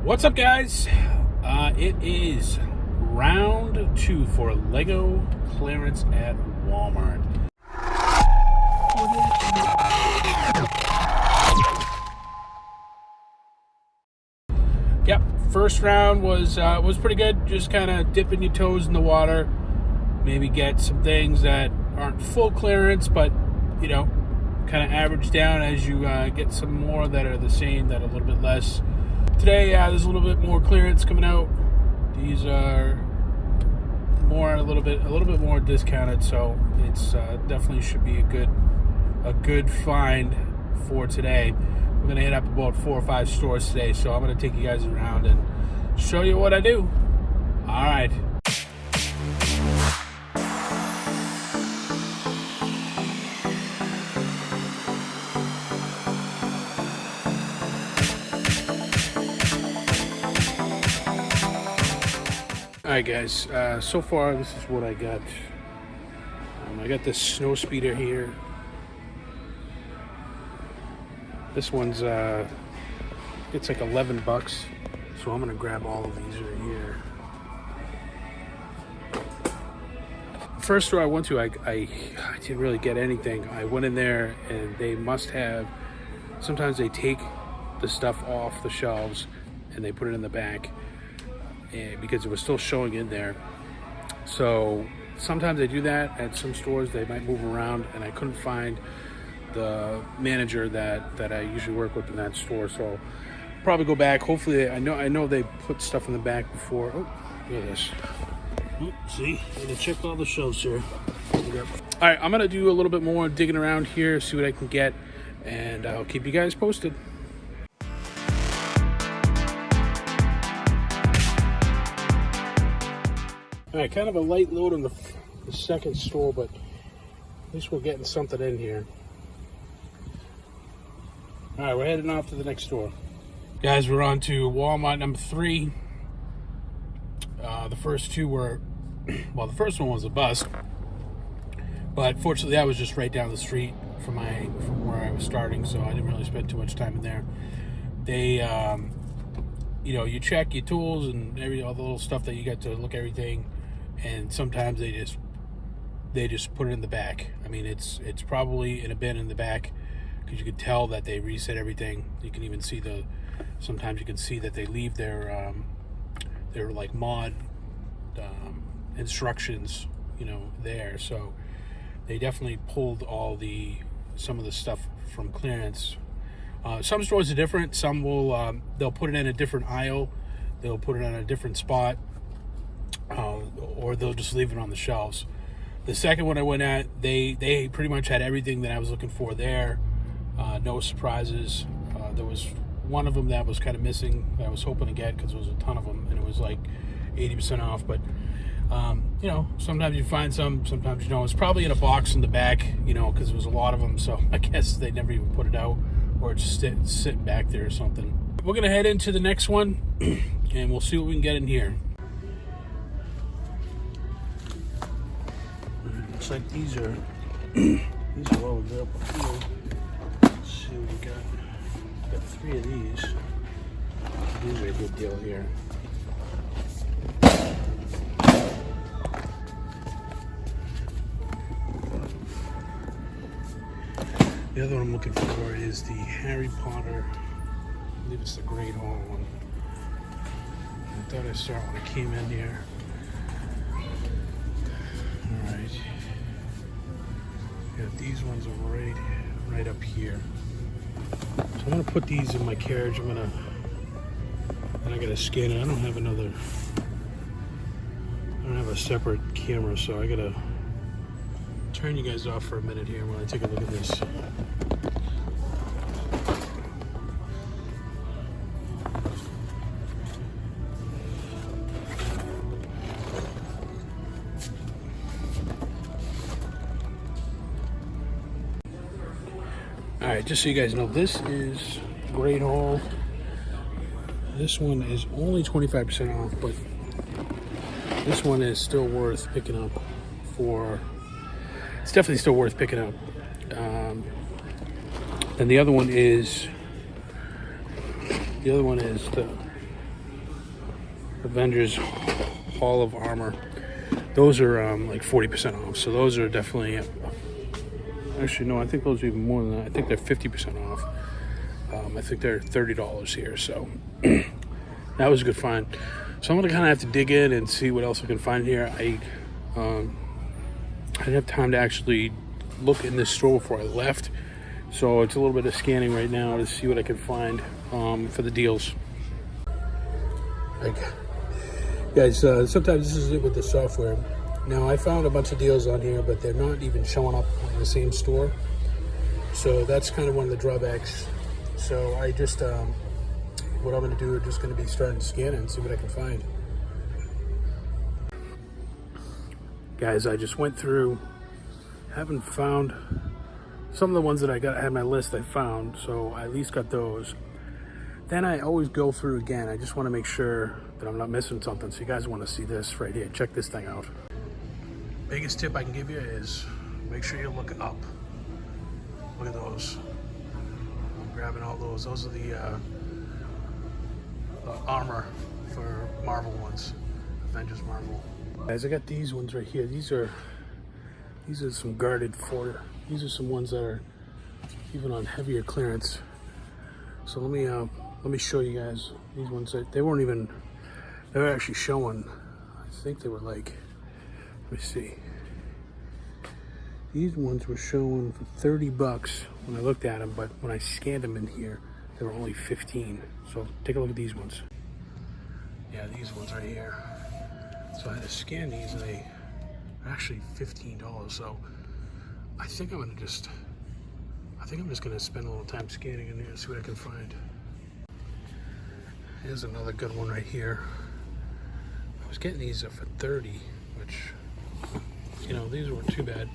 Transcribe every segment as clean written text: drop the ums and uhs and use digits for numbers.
What's up, guys? It is round 2 for Lego clearance at Walmart. Yep, first round was pretty good. Just kind of dipping your toes in the water, maybe get some things that aren't full clearance, but you know, kind of average down as you get some more that are the same, that are a little bit less. Today, there's a little bit more clearance coming out. These are a little bit more discounted, so it's definitely should be a good find for today. We're gonna hit up about 4 or 5 stores today, so I'm gonna take you guys around and show you what I do. All right. Alright guys, so far this is what I got. I got this snow speeder here. This one's it's like 11 bucks, so I'm gonna grab all of these right here. First store I went to, I didn't really get anything. I went in there and they must have, sometimes they take the stuff off the shelves and they put it in the back. Because it was still showing in there. So sometimes they do that at some stores. They might move around, and I couldn't find the manager that I usually work with in that store. So I'll probably go back. Hopefully, I know they put stuff in the back before. Oh, look at this. Oh, see, I'm gonna check all the shelves here. All right, I'm gonna do a little bit more digging around here, see what I can get, and I'll keep you guys posted. All right, kind of a light load on the second store, but at least we're getting something in here. All right, we're heading off to the next store. Guys, we're on to Walmart number 3. The first two were, well, the first one was a bust, but fortunately that was just right down the street from where I was starting, so I didn't really spend too much time in there. They, you know, you check your tools and all the little stuff that you got to look everything. And sometimes they just put it in the back. I mean, it's probably in a bin in the back, because you can tell that they reset everything. You can even see sometimes you can see that they leave their like mod instructions, you know, there. So they definitely pulled some of the stuff from clearance. Some stores are different. Some will they'll put it in a different aisle. They'll put it on a different spot. Or they'll just leave it on the shelves. The second one I went at, they pretty much had everything that I was looking for there. No surprises. There was one of them that was kind of missing that I was hoping to get, because there was a ton of them, and it was like 80% off. But you know, sometimes you find some, sometimes you don't. It's probably in a box in the back, you know, because there was a lot of them. So I guess they never even put it out, or it's just sitting back there or something. We're gonna head into the next one, and we'll see what we can get in here. Looks like these are all available here. Let's see what we got. Got 3 of these. These are a good deal here. The other one I'm looking for is the Harry Potter. I believe it's the Great Hall one. I thought I saw it when I came in here. All right. Yeah, these ones are right up here. So I'm gonna put these in my carriage. And I gotta scan it. I don't have a separate camera, so I gotta turn you guys off for a minute here while I take a look at this. All right, just so you guys know, this is Great Hall. This one is only 25% off, but this one is still worth picking up for. It's definitely still worth picking up. And the other one is the Avengers Hall of Armor. Those are like 40% off. So those are definitely, actually no, I think those are even more than that. I think they're 50% off. I think they're $30 here. So that was a good find. So I'm gonna kind of have to dig in and see what else I can find here. I didn't have time to actually look in this store before I left. So it's a little bit of scanning right now to see what I can find for the deals. Like, guys, sometimes this is it with the software. Now, I found a bunch of deals on here, but they're not even showing up in the same store. So that's kind of one of the drawbacks. So I just, what I'm going to do is just going to be starting to scan it and see what I can find. Guys, I just went through, haven't found some of the ones that I had on my list. I found, so I at least got those. Then I always go through again. I just want to make sure that I'm not missing something. So you guys want to see this right here. Check this thing out. Biggest tip I can give you is make sure you look up. Look at those. I'm grabbing all those. Those are the armor for Marvel ones. Avengers Marvel. Guys, I got these ones right here. These are some guarded for. These are some ones that are even on heavier clearance. So let me show you guys these ones. They weren't even. They were actually showing. I think they were like. Let me see. These ones were showing for $30 when I looked at them, but when I scanned them in here, they were only 15. So take a look at these ones. Yeah, these ones right here. So I had to scan these, and they are actually $15. So I think I'm just gonna spend a little time scanning in here and see what I can find. Here's another good one right here. I was getting these for 30, which, you know, these weren't too bad.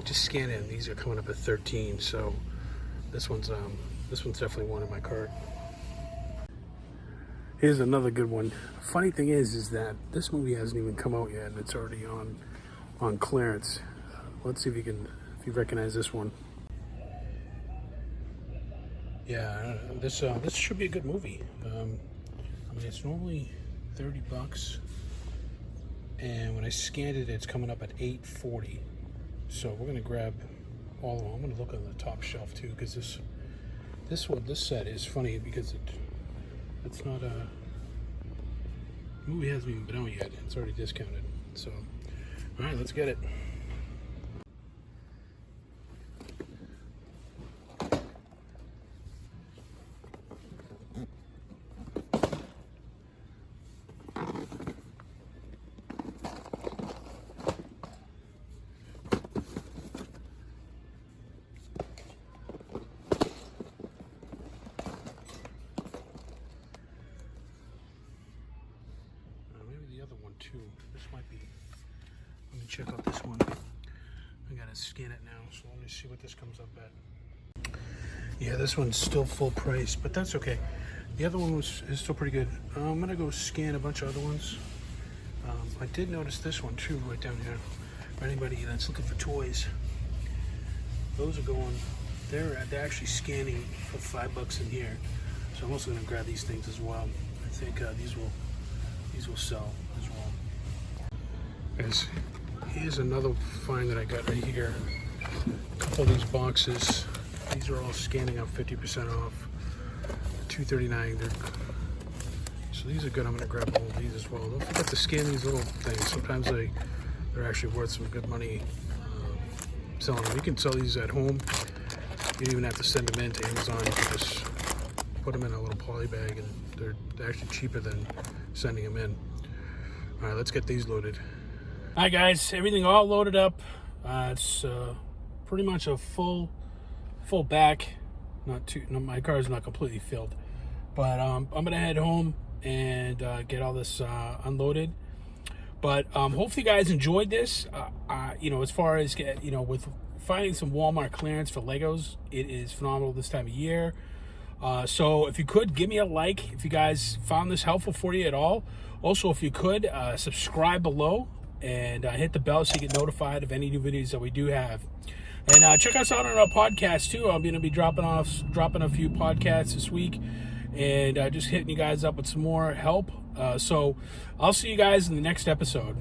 Just scan in. These are coming up at 13. So this one's definitely one in my cart. Here's another good one. Funny thing is that this movie hasn't even come out yet, and it's already on clearance. Let's see if you recognize this one. Yeah, this should be a good movie. I mean, it's normally $30, and when I scanned it, it's coming up at $8.40. So we're gonna grab all of them. I'm gonna look on the top shelf too, because this set is funny because it's not a movie, hasn't even been out yet. It's already discounted. So, all right, let's get it. Too. This might be. Let me check out this one. I gotta scan it now, so let me see what this comes up at. Yeah, this one's still full price, but that's okay. The other one is still pretty good. I'm gonna go scan a bunch of other ones. I did notice this one too, right down here. For anybody that's looking for toys, those are going. They're actually scanning for $5 in here, so I'm also gonna grab these things as well. I think these will sell as well. Guys, here's another find that I got right here. A couple of these boxes. These are all scanning up 50% off. $2.39. So these are good. I'm gonna grab all of these as well. Don't forget to scan these little things. Sometimes they're actually worth some good money selling them. You can sell these at home. You don't even have to send them in to Amazon. You can just put them in a little poly bag, and they're actually cheaper than sending them in. All right, let's get these loaded. All right, guys, everything all loaded up. It's pretty much a full back. My car is not completely filled, but I'm gonna head home and get all this unloaded. But hopefully, you guys enjoyed this. You know, as far as with finding some Walmart clearance for Legos, it is phenomenal this time of year. So if you could give me a like if you guys found this helpful for you at all. Also, if you could subscribe below and hit the bell so you get notified of any new videos that we do have. And check us out on our podcast too. I'm going to be dropping a few podcasts this week, and just hitting you guys up with some more help. So I'll see you guys in the next episode.